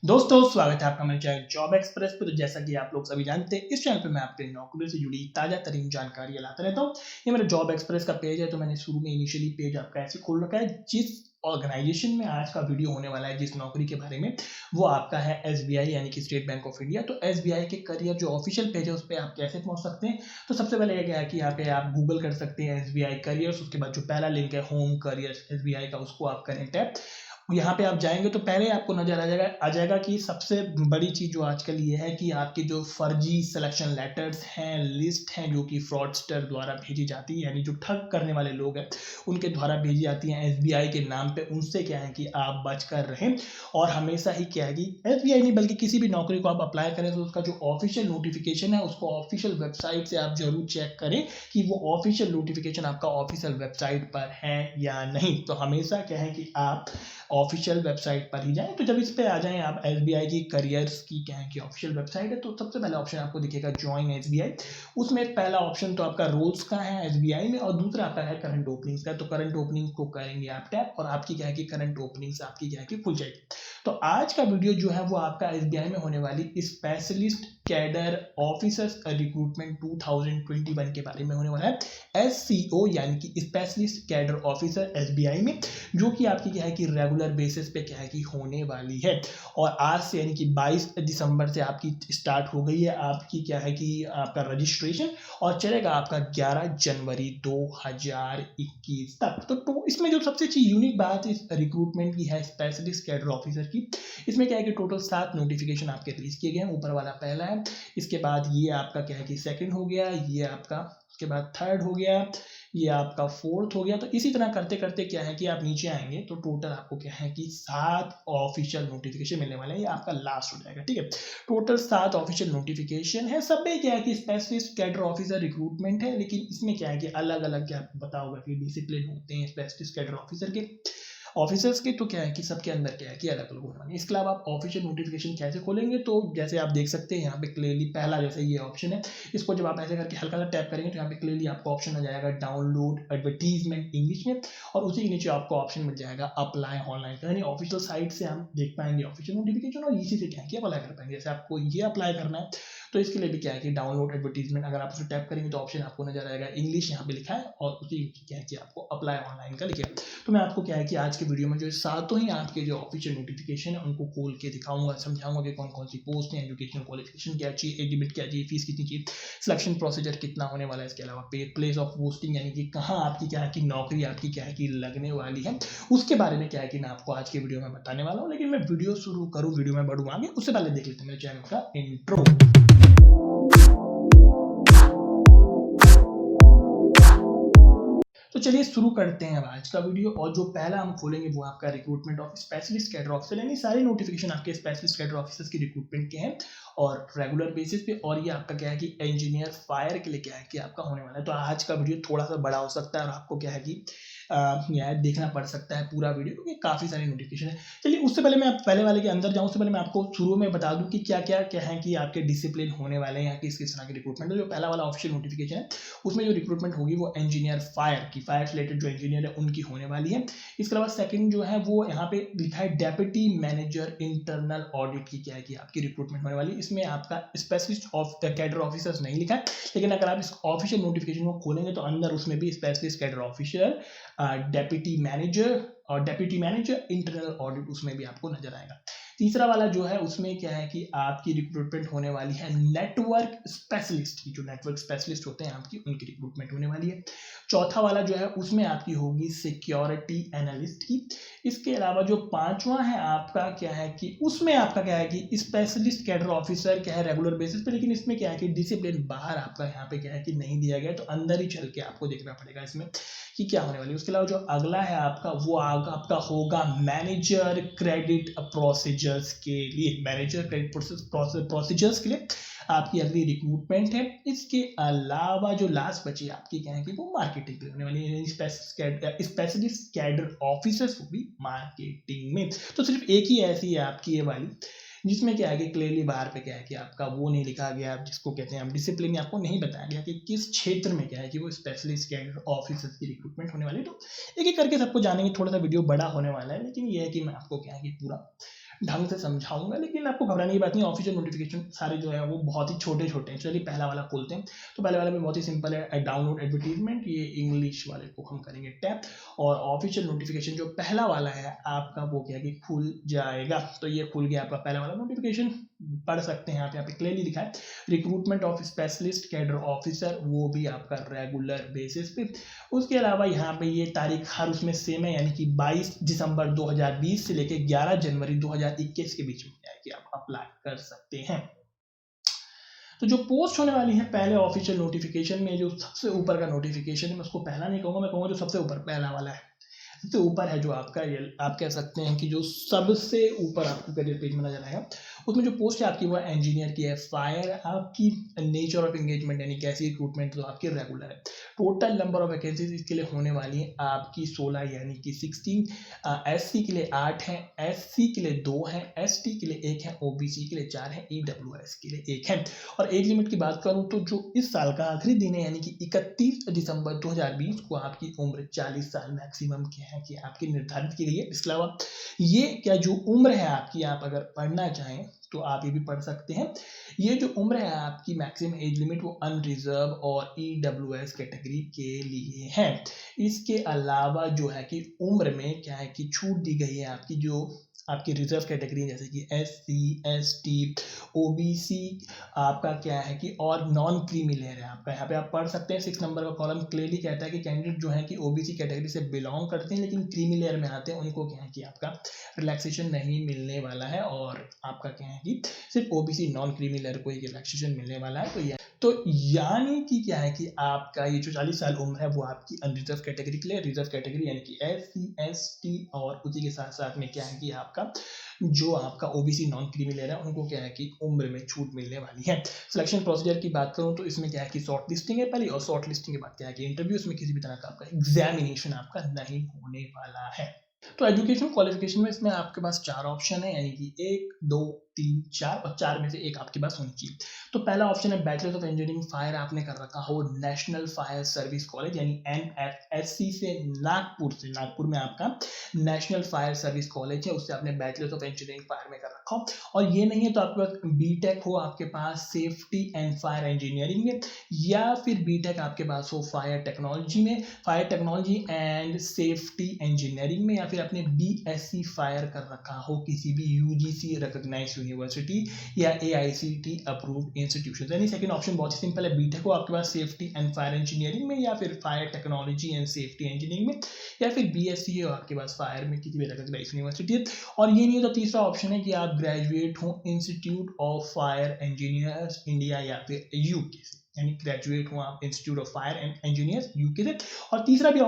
दोस्तों स्वागत है आपका मेरे चैनल जॉब एक्सप्रेस पे। तो जैसा कि आप लोग सभी जानते हैं, इस चैनल पे मैं आपके नौकरी से जुड़ी ताजा तरीन जानकारी लाता रहता हूँ। ये मेरा जॉब एक्सप्रेस का पेज है। तो मैंने शुरू में इनिशियली पेज आपका ऐसे खोल रखा है। जिस ऑर्गेनाइजेशन में आज का वीडियो होने वाला है, जिस नौकरी के बारे में, वो आपका है SBI यानी कि स्टेट बैंक ऑफ इंडिया। तो SBI के करियर जो ऑफिशियल पेज है उस पर आप कैसे पहुंच सकते हैं? तो सबसे पहले क्या है कि यहाँ पे आप गूगल कर सकते हैं SBI करियर्स। उसके बाद जो पहला लिंक है होम करियर्स SBI का, उसको आप करें टैप। यहाँ पे आप जाएंगे तो पहले आपको नजर आ जाएगा कि सबसे बड़ी चीज जो आजकल ये है कि आपके जो फर्जी सिलेक्शन लेटर्स हैं, लिस्ट हैं, जो कि फ्रॉडस्टर द्वारा भेजी जाती है, यानी जो ठग करने वाले लोग हैं उनके द्वारा भेजी जाती हैं SBI के नाम पे। उनसे क्या है कि आप बच कर रहें। और हमेशा ही क्या है कि SBI नहीं बल्कि किसी भी नौकरी को आप अप्लाई करें तो उसका जो ऑफिशियल नोटिफिकेशन है उसको ऑफिशियल वेबसाइट से आप जरूर चेक करें कि वो ऑफिशियल नोटिफिकेशन आपका ऑफिशियल वेबसाइट पर है या नहीं। तो हमेशा क्या है कि आप ऑफिशियल वेबसाइट पर ही जाएं। तो जब इस पे आ जाएं आप, SBI की करियर्स की क्या है कि ऑफिशियल वेबसाइट है, तो सबसे पहला ऑप्शन आपको दिखेगा ज्वाइन SBI। उसमें पहला ऑप्शन तो आपका रोल्स का है SBI में, और दूसरा आपका है करंट ओपनिंग्स का। तो करंट ओपनिंग को करेंगे आप टैप, और आपकी क्या है कि करंट ओपनिंग्स आपकी क्या है कि खुल जाएगी। तो आज का वीडियो जो है वो आपका SBI में होने वाली स्पेशलिस्ट कैडर ऑफिसर्स रिक्रूटमेंट 2021 के बारे में होने वाला है। SCO यानी कि स्पेशलिस्ट कैडर ऑफिसर SBI में, जो कि आपकी क्या है कि रेगुलर बेसिस पे क्या है कि होने वाली है। और आज से यानी कि 22 दिसंबर से आपकी स्टार्ट हो गई है आपकी क्या है कि आपका रजिस्ट्रेशन, और चलेगा आपका 11 जनवरी 2021 तक। तो इसमें जो सबसे अच्छी यूनिक बात इस रिक्रूटमेंट की है स्पेशलिस्ट कैडर ऑफिसर की, इसमें क्या है कि टोटल 7 नोटिफिकेशन आपके रिलीज किए गए हैं। ऊपर वाला पहला है, इसके बाद ये आपका क्या है कि सेकंड हो गया, ये आपका उसके बाद थर्ड हो गया, ये आपका फोर्थ हो गया। तो इसी तरह करते करते क्या है कि आप नीचे आएंगे तो टोटल आपको क्या है कि 7 ऑफिशियल नोटिफिकेशन मिलने वाले हैं। ये आपका लास्ट हो जाएगा, ठीक है। टोटल 7 ऑफिशियल नोटिफिकेशन है। सब में क्या है कि स्पेशलिस्ट कैडर ऑफिसर रिक्रूटमेंट है, लेकिन इसमें क्या है कि अलग अलग क्या बताओगे कि डिसिप्लिन होते हैं स्पेशलिस्ट कैडर ऑफिसर के, ऑफिसर्स के। तो क्या है कि सबके अंदर क्या है कि अलग अलग होने वाले हैं। इसके अलावा आप ऑफिशियल नोटिफिकेशन कैसे खोलेंगे? तो जैसे आप देख सकते हैं यहाँ पे क्लियरली पहला जैसे ये ऑप्शन है, इसको जब आप ऐसे करके हल्का सा टैप करेंगे तो यहाँ पे क्लियरली आपको ऑप्शन आ जाएगा डाउनलोड एडवर्टीजमेंट इंग्लिश में, और उसी के नीचे आपको ऑप्शन मिल जाएगा अप्लाई ऑनलाइन। यानी ऑफिशियल साइट से हम देख पाएंगे ऑफिशियल नोटिफिकेशन, और इसी से क्या है कि अप्लाई कर पाएंगे। जैसे आपको ये अप्लाई करना है तो इसके लिए भी क्या है कि डाउनलोड एडवर्टीजमेंट, अगर आप उसे टैप करेंगे तो ऑप्शन आपको नजर आएगा इंग्लिश यहाँ पे लिखा है, और उसी क्या है कि आपको अप्लाई ऑनलाइन का लिखा है। तो मैं आपको क्या है कि आज के वीडियो में जो सातों ही आपके जो ऑफिशियल नोटिफिकेशन है उनको खोल के दिखाऊंगा, समझाऊंगा कि कौन कौन सी पोस्ट है, एजुकेशनल क्वालिफिकेशन क्या चाहिए, एज लिमिट क्या चाहिए, फीस कितनी चाहिए, सिलेक्शन प्रोसीजर कितना होने वाला है, इसके अलावा प्लेस ऑफ पोस्टिंग यानी कि कहाँ आपकी क्या है कि नौकरी आपकी क्या है कि लगने वाली है, उसके बारे में क्या है कि मैं आपको आज के वीडियो में बताने वाला हूँ। लेकिन मैं वीडियो शुरू करूँ, वीडियो में बढ़ूँ आगे, उससे पहले देख लेते हैं मेरे चैनल का इंट्रो। तो चलिए शुरू करते हैं अब आज का वीडियो। और जो पहला हम खोलेंगे वो आपका recruitment of specialist cadre officer, यानी सारे नोटिफिकेशन आपके स्पेशलिस्ट कैडर ऑफिसर्स की रिक्रूटमेंट के हैं और रेगुलर बेसिस पे। और ये आपका क्या है कि इंजीनियर फायर के लिए क्या है कि आपका होने वाला है। तो आज का वीडियो थोड़ा सा बड़ा हो सकता है और आपको क्या है कि देखना पड़ सकता है पूरा वीडियो, क्योंकि काफ़ी सारे नोटिफिकेशन है। चलिए उससे पहले मैं पहले वाले के अंदर जाऊँ, उससे पहले मैं आपको शुरू में बता दूं कि क्या क्या क्या है कि आपके डिसिप्लिन होने वाले हैं, किस किस तरह के रिक्रूटमेंट। तो जो पहला वाला ऑफिशियल नोटिफिकेशन है उसमें जो रिक्रूटमेंट होगी वो इंजीनियर फायर की, फायर से रिलेटेड जो इंजीनियर है उनकी होने वाली है। इसके अलावा सेकंड जो है वो यहाँ पे लिखा है डेप्यूटी मैनेजर इंटरनल ऑडिट की क्या है कि आपकी रिक्रूटमेंट होने वाली है। इसमें आपका स्पेशलिस्ट ऑफ कैडर ऑफिसर्स नहीं लिखा है, लेकिन अगर आप इस ऑफिशियल नोटिफिकेशन को खोलेंगे तो अंदर उसमें भी specialist cadre officer, deputy manager और डेप्यूटी मैनेजर इंटरनल ऑडिट उसमें भी आपको नजर आएगा। तीसरा वाला जो है उसमें क्या है कि आपकी रिक्रूटमेंट होने वाली है नेटवर्क स्पेशलिस्ट की, जो नेटवर्क स्पेशलिस्ट होते हैं आपकी उनकी रिक्रूटमेंट होने वाली है। चौथा वाला जो है उसमें आपकी होगी सिक्योरिटी एनालिस्ट की। इसके अलावा जो पांचवा है आपका क्या है कि उसमें आपका क्या है कि स्पेशलिस्ट कैडर ऑफिसर क्या है रेगुलर बेसिस पे, लेकिन इसमें क्या है कि डिसिप्लिन बाहर आपका यहाँ पे क्या है कि नहीं दिया गया, तो अंदर ही चल के आपको देखना पड़ेगा इसमें कि क्या होने वाली है। उसके अलावा जो अगला है आपका वो आपका होगा मैनेजर क्रेडिट प्रोसीजर्स के लिए, मैनेजर क्रेडिट प्रोसीजर्स के लिए आपकी अगली रिक्रूटमेंट है। इसके अलावा जो लास्ट बची आपकी क्या है कि वो मार्केटिंग पे होने वाली है, स्पेशलिस्ट कैडर ऑफिसर्स वो भी मार्केटिंग में। तो सिर्फ एक ही ऐसी है आपकी ये वाली, जिसमें क्या है कि क्लियरली बाहर पे क्या है कि आपका वो नहीं लिखा गया, जिसको कहते हैं हम डिसिप्लिन, आपको नहीं बताया गया कि किस क्षेत्र में क्या है कि वो स्पेशलिस्ट कैडर ऑफिसर्स की रिक्रूटमेंट होने वाली है। तो एक एक करके सबको जानेंगे, थोड़ा सा वीडियो बड़ा होने वाला है, लेकिन ये है कि मैं आपको क्या है कि पूरा ढंग से समझाऊंगा, लेकिन आपको घबराने की बात नहीं। ऑफिशियल नोटिफिकेशन सारे जो है वो बहुत ही छोटे छोटे हैं। चलिए पहला वाला खोलते हैं। तो पहले वाला में बहुत ही सिंपल है, डाउनलोड एडवर्टीजमेंट, ये इंग्लिश वाले को हम करेंगे टैप, और ऑफिशियल नोटिफिकेशन जो पहला वाला है आपका वो क्या कि खुल जाएगा। तो ये खुल गया आपका पहला वाला नोटिफिकेशन, पढ़ सकते हैं आप, यहाँ पे क्लियरली लिखा है recruitment of specialist cadre officer, वो भी आपका रेगुलर बेसिस पे। उसके अलावा यहाँ पे ये तारीख हर उसमें सेम है, यानी कि 22 दिसंबर 2020 से लेकर 11 जनवरी 2021 के बीच में है कि आप अप्लाई कर सकते हैं। तो जो पोस्ट होने वाली है पहले ऑफिशियल नोटिफिकेशन में, जो सबसे ऊपर का नोटिफिकेशन है, मैं उसको पहला नहीं कहूँगा, मैं कहूँगा जो सबसे ऊपर पहला वाला है, सबसे ऊपर है जो आपका, ये आप कह सकते हैं कि जो सबसे ऊपर आपको करियर पेज में नजर आएगा, उसमें जो पोस्ट है आपकी वो इंजीनियर की है। फायर आपकी नेचर ऑफ एंगेजमेंट यानी कैसी रिक्रूटमेंट तो आपकी रेगुलर है। टोटल नंबर ऑफ वैकेंसीज इसके लिए होने वाली है आपकी 16 यानी कि 16। एससी के लिए 8 है, एससी के लिए 2 है, एसटी के लिए 1 है, ओबीसी के लिए 4 है, ईडब्ल्यूएस के लिए 1 है। और एज लिमिट की बात करूं तो जो इस साल का आखिरी दिन है यानी कि 31 दिसंबर 2020 को आपकी उम्र 40 साल मैक्सिमम की है कि आपकी निर्धारित की गई है। इसके अलावा ये क्या जो उम्र है आपकी, आप अगर पढ़ना चाहें तो आप ये भी पढ़ सकते हैं। ये जो उम्र है आपकी मैक्सिमम एज लिमिट वो अनरिजर्व और ईडब्ल्यूएस कैटेगरी के लिए है। इसके अलावा जो है कि उम्र में क्या है कि छूट दी गई है आपकी जो आपकी रिजर्व कैटेगरी जैसे कि एससी, एसटी, ओबीसी आपका क्या है कि और नॉन क्रीमी लेयर है आपका। यहाँ पे आप पढ़ सकते हैं 6 नंबर का कॉलम क्लियरली कहता है कि कैंडिडेट जो है कि ओबीसी कैटेगरी से बिलोंग करते हैं लेकिन क्रीमी लेयर में आते हैं, उनको क्या है कि आपका रिलैक्सेशन नहीं मिलने वाला है, और आपका क्या है कि सिर्फ ओबीसी नॉन क्रीमी लेयर को एक रिलैक्सेशन मिलने वाला है। तो यानी कि क्या है कि आपका ये जो 40 साल उम्र है वो आपकी अनरिजर्व कैटेगरी के लिए, रिजर्व कैटेगरी यानी कि एससी, एसटी, और उसी के साथ साथ में क्या है कि आपका जो आपका ओबीसी नॉन क्रीमी लेयर है उनको क्या है कि उम्र में छूट मिलने वाली है। सिलेक्शन प्रोसीजर की बात करूं तो इसमें क्या है कि शॉर्ट लिस्टिंग है पहले, और शॉर्ट लिस्टिंग के बाद क्या है कि इंटरव्यू, इसमें किसी भी तरह का आपका एग्जामिनेशन आपका नहीं होने वाला है। तो एजुकेशन क्वालिफिकेशन में इसमें आपके पास 4 ऑप्शन है, यानी कि 1, 2, 3, 4, और 4 में से एक आपके पास होनी चाहिए। तो पहला ऑप्शन है बैचलर ऑफ इंजीनियरिंग फायर आपने कर रखा हो नेशनल फायर सर्विस कॉलेज यानी एनएफएससी से, नागपुर से, नागपुर में आपका नेशनल फायर सर्विस कॉलेज है, उससे आपने बैचलर ऑफ इंजीनियरिंग फायर में कर रखा हो। और ये नहीं है तो आपके पास बीटेक हो आपके पास सेफ्टी एंड फायर इंजीनियरिंग में, या फिर बीटेक आपके पास हो फायर टेक्नोलॉजी में, fire technology and safety engineering में, या फिर आपने बीएससी फायर कर रखा हो किसी भी यूजीसी रिकॉग्नाइज्ड यूनिवर्सिटी या एआईसीटी अप्रूव्ड इंस्टीट्यूशन। यानी सेकंड ऑप्शन बहुत ही सिंपल है, बीटेक हो आपके पास सेफ्टी एंड फायर इंजीनियरिंग में, या फिर fire technology and safety engineering में, या फिर बीएससी हो आपके पास फायर में किसी भी रिकॉग्नाइज्ड यूनिवर्सिटी है। और ये नहीं है तो तीसरा ऑप्शन है कि आप ग्रेजुएट हो institute of fire engineers India या फिर यूके से, यानी ग्रेजुएट हो आप institute of fire and engineers UK से। और तीसरा भी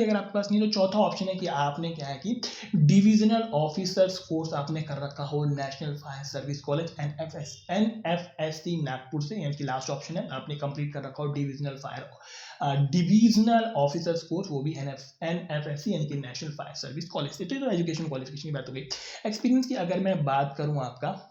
अगर आपके पास नहीं तो चौथा ऑप्शन है कि आपने क्या है कि डिविजनल ऑफिसर्स कोर्स आपने कर रखा हो national fire service college एनएफएससी Nagpur से, यानी कि लास्ट ऑप्शन है आपने कंप्लीट कर रखा हो डिविजनल ऑफिसर्स कोर्स, वो भी एनएफएससी यानी कि नेशनल फायर सर्विस कॉलेज से। तो एजुकेशन क्वालिफिकेशन की बात हो गई। एक्सपीरियंस की अगर मैं बात करूं आपका,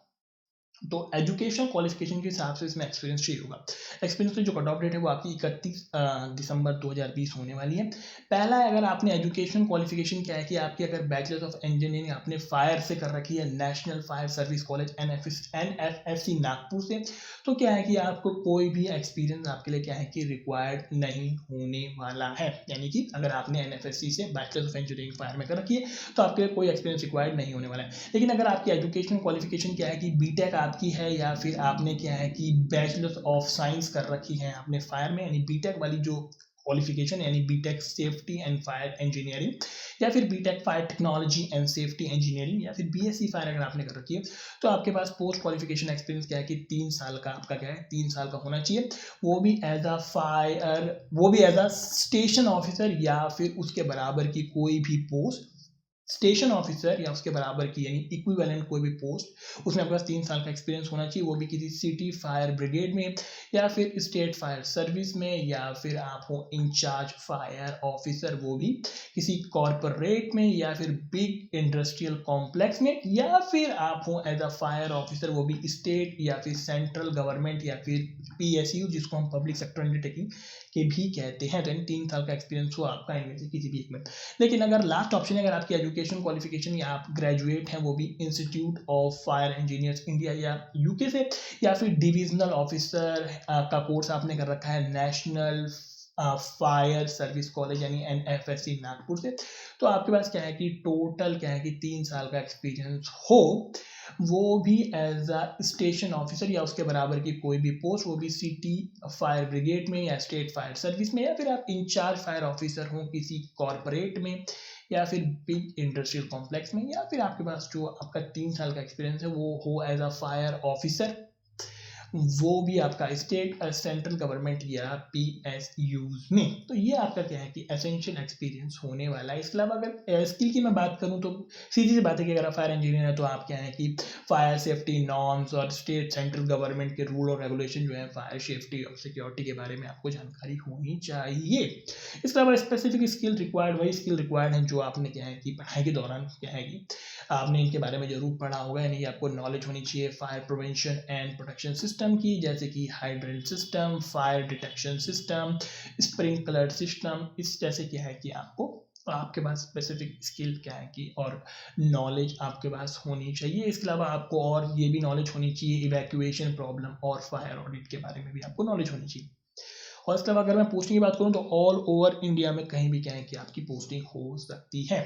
तो एजुकेशन क्वालिफिकेशन के हिसाब से इसमें एक्सपीरियंस चाहिए होगा। एक्सपीरियंस की जो कट ऑफ डेट है वो आपकी 31 दिसंबर 2020 होने वाली है। पहला है अगर आपने एजुकेशन क्वालिफिकेशन क्या है कि आपकी अगर बैचलर ऑफ इंजीनियरिंग आपने फायर से कर रखी है national fire service college एनएफएससी Nagpur से, तो क्या है कि आपको कोई भी एक्सपीरियंस आपके लिए क्या है कि रिक्वायर्ड नहीं होने वाला है। यानी कि अगर आपने एनएफएससी से बैचलर ऑफ इंजीनियरिंग फायर में कर रखी है तो आपके लिए कोई एक्सपीरियंस रिक्वायर्ड नहीं होने वाला है। लेकिन अगर आपकी एजुकेशन क्वालिफिकेशन क्या है कि बीटेक आपकी है, या फिर आपने क्या है कि बैचलर ऑफ साइंस कर रखी है आपने फायर में, यानी बीटेक वाली जो क्वालिफिकेशन यानी BTech safety and fire engineering, या फिर BTech fire technology and safety engineering, या फिर बीएससी फायर अगर आपने कर रखी है, तो आपके पास पोस्ट क्वालिफिकेशन एक्सपीरियंस क्या है कि 3 साल का आपका क्या है 3 साल का होना चाहिए। वो भी एज अ स्टेशन ऑफिसर या फिर उसके बराबर की कोई भी पोस्ट, स्टेशन ऑफिसर या उसके बराबर की यानी इक्विवेलेंट कोई भी पोस्ट, उसमें आपके पास 3 साल का एक्सपीरियंस होना चाहिए। वो भी किसी सिटी फायर ब्रिगेड में, या फिर स्टेट फायर सर्विस में, या फिर आप हो इंचार्ज फायर ऑफिसर वो भी किसी कॉरपोरेट में, या फिर बिग इंडस्ट्रियल कॉम्प्लेक्स में, या फिर आप हो एज अ फायर ऑफिसर वो भी स्टेट या फिर सेंट्रल गवर्नमेंट या फिर पीएसयू जिसको हम पब्लिक सेक्टर अंडरटेकिंग के भी कहते हैं। तो 3 साल का एक्सपीरियंस हो आपका इनमें से किसी भी एक में। लेकिन अगर लास्ट ऑप्शन है, अगर आपकी एजुकेशन क्वालिफिकेशन या आप ग्रेजुएट हैं, वो भी institute of fire engineers India या यूके से, या फिर डिविजनल ऑफिसर का कोर्स आपने कर रखा है नेशनल फायर सर्विस कॉलेज यानी NFSC नागपुर से, तो आपके पास क्या है कि टोटल क्या है कि 3 साल का एक्सपीरियंस हो, वो भी एज अ स्टेशन ऑफिसर या उसके बराबर की कोई भी पोस्ट, वो भी सिटी फायर ब्रिगेड में या स्टेट फायर सर्विस में, या फिर आप इंचार्ज फायर ऑफिसर हो किसी कॉरपोरेट में या फिर बिग इंडस्ट्रियल कॉम्प्लेक्स में, या फिर आपके पास जो आपका 3 साल का एक्सपीरियंस है वो हो एज अ फायर ऑफिसर, वो भी आपका स्टेट सेंट्रल गवर्नमेंट या PSUs में। तो ये आपका क्या है कि एसेंशियल एक्सपीरियंस होने वाला है। इसके अलावा अगर स्किल की मैं बात करूं तो सीधी सी बात है कि अगर आप फायर इंजीनियर है तो आप क्या है कि फायर सेफ्टी नॉर्म्स और स्टेट सेंट्रल गवर्नमेंट के रूल और रेगुलेशन जो है फायर सेफ्टी और सिक्योरिटी के बारे में आपको जानकारी होनी चाहिए। इसके अलावा स्पेसिफिक स्किल रिक्वायर्ड, वही स्किल रिक्वायर्ड है जो आपने क्या है कि पढ़ाई के दौरान क्या है कि आपने इनके बारे में जरूर पढ़ा होगा, यानी आपको नॉलेज होनी चाहिए fire prevention and protection system की, जैसे कि hydrant system, fire detection system, sprinkler system, इस जैसे क्या है कि आपके पास स्पेसिफिक स्किल क्या है कि और नॉलेज आपके पास होनी चाहिए। इसके अलावा आपको और ये भी नॉलेज होनी चाहिए इवैक्यूएशन प्रॉब्लम और फायर ऑडिट के बारे में भी आपको नॉलेज होनी चाहिए। और इसके अलावा अगर मैं पोस्टिंग की बात करूँ तो ऑल ओवर इंडिया में कहीं भी क्या है कि आपकी पोस्टिंग हो सकती है।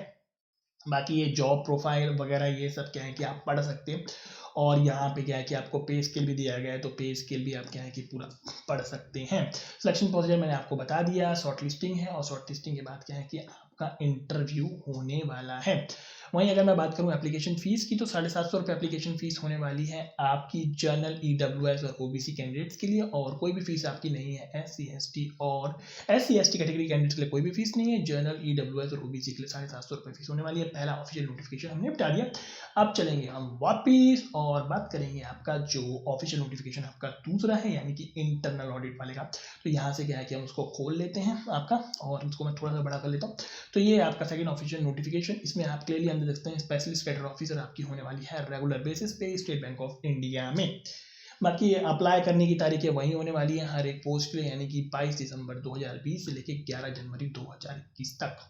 बाकी ये जॉब प्रोफाइल वगैरह ये सब क्या है कि आप पढ़ सकते हैं, और यहाँ पे क्या है कि आपको पे स्केल भी दिया गया है, तो पे स्केल भी आप क्या है कि पूरा पढ़ सकते हैं। सिलेक्शन प्रोसीजर मैंने आपको बता दिया, शॉर्ट लिस्टिंग है, और शॉर्ट लिस्टिंग के बाद क्या है कि आपका इंटरव्यू होने वाला है। वहीं अगर मैं बात करूं एप्लीकेशन फीस की, तो 750 रुपये एप्लीकेशन फीस होने वाली है आपकी जनरल EWS और OBC कैंडिडेट्स के लिए, और कोई भी फीस आपकी नहीं है SC ST और SC ST कैटेगरी कैंडिडेट्स के लिए कोई भी फीस नहीं है। जनरल EWS और OBC के लिए 750 रुपये फीस होने वाली है। पहला ऑफिशियल नोटिफिकेशन हमने बता दिया। अब चलेंगे हम वापिस और बात करेंगे आपका जो ऑफिशियल नोटिफिकेशन आपका दूसरा है, यानी कि इंटरनल ऑडिट वाले का। तो यहाँ से क्या है कि हम उसको खोल लेते हैं आपका, और उसको मैं थोड़ा सा बड़ा कर लेता हूँ। तो ये आपका सेकंड ऑफिशियल नोटिफिकेशन, इसमें आप क्लियरली हम देख सकते हैं स्पेशलिस्ट कैडर ऑफिसर आपकी होने वाली है रेगुलर बेसिस पे स्टेट बैंक ऑफ इंडिया में। बाकी अप्लाई करने की तारीखें वही होने वाली है हर एक पोस्ट के लिए, यानी कि 22 दिसंबर 2020 से लेकर 11 जनवरी 2021 तक।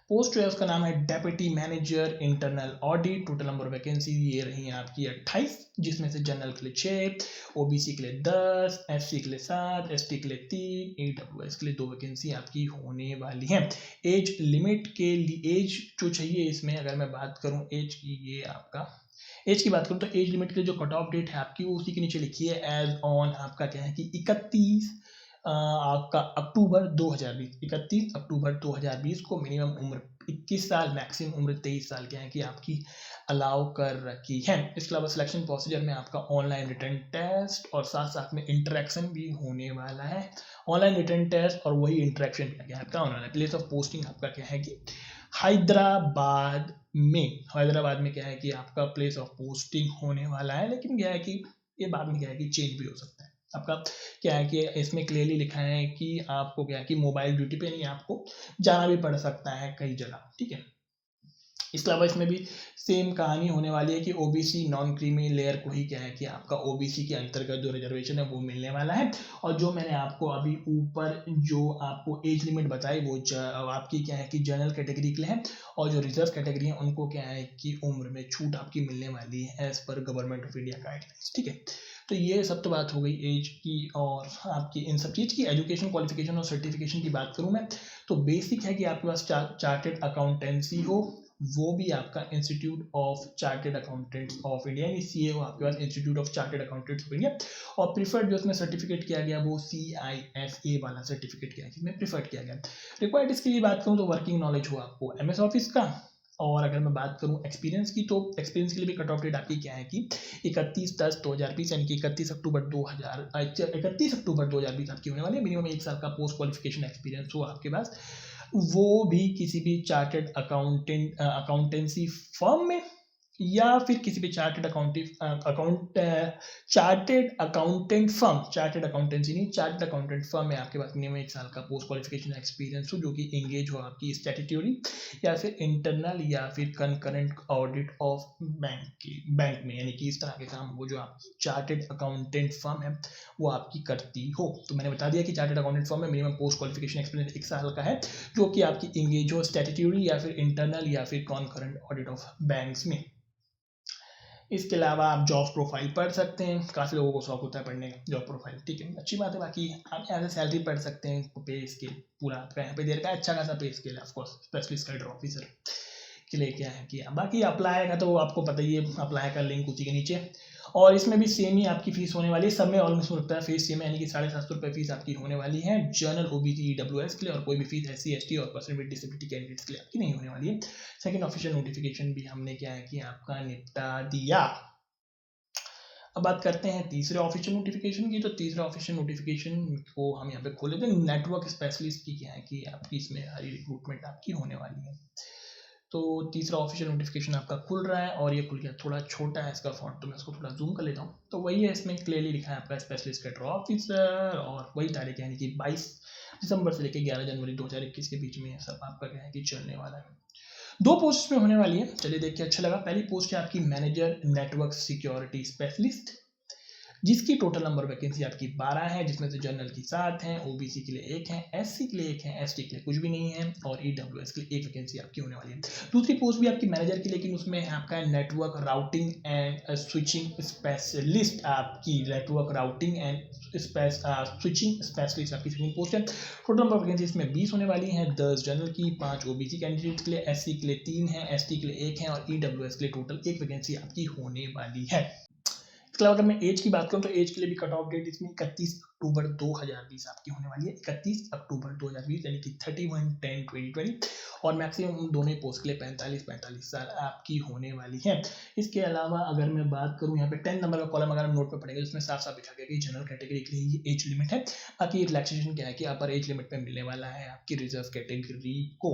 पोस्ट जो है उसका नाम है deputy manager internal audit. Total number vacancy ये रही आपकी 28, जिसमें से जनरल के लिए 6, OBC के लिए 10, SC के लिए 7, ST के लिए 3, EWS के लिए 2 वैकेंसी आपकी होने वाली है। एज लिमिट के लिए एज जो चाहिए इसमें अगर मैं बात करूं एज की, ये आपका एज की बात करूं तो एज लिमिट के लिए जो कट ऑफ डेट है आपकी वो उसी के नीचे लिखी है एज ऑन आपका क्या है कि 31 आपका अक्टूबर 2020, 31 अक्टूबर 2020 को मिनिमम उम्र 21 साल, मैक्सिमम उम्र 23 साल क्या है कि आपकी अलाउ कर रखी है। इसके अलावा सिलेक्शन प्रोसीजर में आपका ऑनलाइन रिटर्न टेस्ट और साथ साथ में इंटरेक्शन भी होने वाला है। ऑनलाइन रिटर्न टेस्ट और वही इंटरेक्शन क्या है आपका होने वाला है। प्लेस ऑफ पोस्टिंग आपका क्या है कि हैदराबाद में क्या है कि आपका प्लेस ऑफ पोस्टिंग होने वाला है, लेकिन क्या है कि ये बाद में क्या है कि चेंज भी हो सकता है। आपका क्या है कि इसमें क्लियरली लिखा है कि आपको क्या है कि मोबाइल ड्यूटी पे नहीं, आपको जाना भी पड़ सकता है कई जगह, ठीक है। इसके अलावा इसमें भी सेम कहानी होने वाली है कि OBC नॉन क्रीमी लेयर को ही क्या है कि आपका OBC के अंतर्गत जो रिजर्वेशन है वो मिलने वाला है। और जो मैंने आपको अभी ऊपर जो आपको एज लिमिट बताई वो आपकी क्या है कि जनरल कैटेगरी के लिए है, और जो रिजर्व कैटेगरी है उनको क्या है कि उम्र में छूट आपकी मिलने वाली है as per government of India guidelines, ठीक है। तो ये सब तो बात हो गई एज की और आपकी इन सब चीज़ की। एजुकेशन क्वालिफिकेशन और सर्टिफिकेशन की बात करूँ मैं तो बेसिक है कि आपके पास चार्टेड अकाउंटेंसी हो, वो भी आपका institute of chartered accountants of India यानी CA हो आपके पास, institute of chartered accountants of India. और प्रीफर्ड जो इसमें सर्टिफिकेट किया गया वो CISA वाला सर्टिफिकेट किया गया, इसमें प्रीफर्ड किया गया। रिक्वायर्ड इसके लिए बात करूँ तो वर्किंग नॉलेज हो आपको MS ऑफिस का, और अगर मैं बात करूं एक्सपीरियंस की तो एक्सपीरियंस के लिए भी कट ऑफ डेट आपकी क्या है कि 31/10/2020 यानी कि 31 अक्टूबर 2020 आपकी होने वाली है। मिनिमम 1 साल का पोस्ट क्वालिफिकेशन एक्सपीरियंस हो आपके पास, वो भी किसी भी चार्टर्ड अकाउंटेंसी फर्म में या फिर किसी भी चार्टेड अकाउंटेंट फर्म में आपके पास मिनिमम 1 साल का पोस्ट क्वालिफिकेशन एक्सपीरियंस हो, जो कि एंगेज हो आपकी स्टैट्यूटरी या फिर इंटरनल या फिर कंकरेंट ऑडिट ऑफ बैंक में, यानी कि इस तरह के काम वो जो आप चार्टेड अकाउंटेंट फर्म है वो आपकी करती हो। तो मैंने बता दिया कि चार्टेड अकाउंटेंट फर्म में मिनिमम पोस्ट क्वालिफिकेशन एक्सपीरियंस 1 साल का है, जो कि आपकी एंगेज हो स्टैट्यूटरी या फिर इंटरनल या फिर कंकरेंट ऑडिट ऑफ बैंक्स में। इसके अलावा आप जॉब प्रोफाइल पढ़ सकते हैं, काफ़ी लोगों को शौक होता है पढ़ने का जॉब प्रोफाइल, ठीक है, अच्छी बात है। बाकी आप एज ए सैलरी पढ़ सकते हैं, पे स्केल पूरा आपका यहाँ पे दे रखा है, अच्छा खासा पे स्केल है ऑफकोर्स, स्पेशलिस्ट कैडर ऑफिसर के लिए क्या है किया। बाकी अप्लाई का तो आपको पता ही है, अप्लाई का लिंक उसी के नीचे। और इसमें भी सेम ही आपकी फीस होने वाली है, सब में ऑलमोस्ट लगता है फीस सेम है, यानी कि 750 रुपये फीस आपकी होने वाली है जनरल OBC EWS के लिए, और कोई भी फीस SC ST और पर्सन विद डिसेबिलिटी कैंडिडेट्स के लिए आपकी नहीं होने वाली है। सेकंड ऑफिशियल नोटिफिकेशन भी हमने क्या है कि आपका निपटा दिया। अब बात करते हैं तीसरे ऑफिशियल नोटिफिकेशन की। तो तीसरा ऑफिशियल नोटिफिकेशन को हम यहाँ पे खोल लेते हैं। नेटवर्क स्पेशलिस्ट की क्या है कि आपकी इसमें हरी रिक्रूटमेंट आपकी होने वाली है। तो तीसरा ऑफिशियल नोटिफिकेशन आपका खुल रहा है और ये खुल गया, थोड़ा छोटा है इसका फॉन्ट, तो मैं इसको थोड़ा जूम कर लेता हूँ। तो वही है, इसमें क्लियरली लिखा है आपका स्पेशलिस्ट कैडर ऑफिसर, और वही तारीख यानी कि 22 दिसंबर से लेकर 11 जनवरी 2021 के बीच में सब आपका क्या है कि चलने वाला है। 2 पोस्ट में होने वाली है, चलिए देख के अच्छा लगा। पहली पोस्ट है आपकी मैनेजर नेटवर्क सिक्योरिटी स्पेशलिस्ट, जिसकी टोटल नंबर वैकेंसी आपकी 12 है, जिसमें से जनरल की 7 है, OBC के लिए 1 है, SC के लिए 1 है, ST के लिए कुछ भी नहीं है, और EWS के लिए 1 वैकेंसी आपकी होने वाली है। दूसरी पोस्ट भी आपकी मैनेजर की, लेकिन उसमें आपका network routing and switching specialist, आपकी network routing and switching specialist आपकी सेकंड पोस्ट है। टोटल नंबर वैकेंसी इसमें 20 होने वाली है, 10 जनरल की, 5 OBC कैंडिडेट के लिए, SC के लिए 3 है, ST के लिए 1 है, और EWS के लिए टोटल 1 वैकेंसी आपकी होने वाली है। इसके अलावा अगर मैं एज की बात करूं तो एज के लिए भी कट ऑफ डेट इसमें 31 अक्टूबर 2020 आपकी होने वाली है, 31 अक्टूबर 2020, यानी कि 31/10/2020, और मैक्सिमम दोनों पोस्ट के लिए 45 साल आपकी होने वाली है। इसके अलावा अगर मैं बात करूं यहाँ पे 10 नंबर का कॉलम अगर हम नोट पे पड़ेगा, उसमें साफ साफ लिखा गया कि जनरल कैटेगरी के लिए ये एज लिमिट है। बाकी रिलैक्सेशन क्या है कि अपर एज लिमिट पे मिलने वाला है आपकी रिजर्व कैटेगरी को,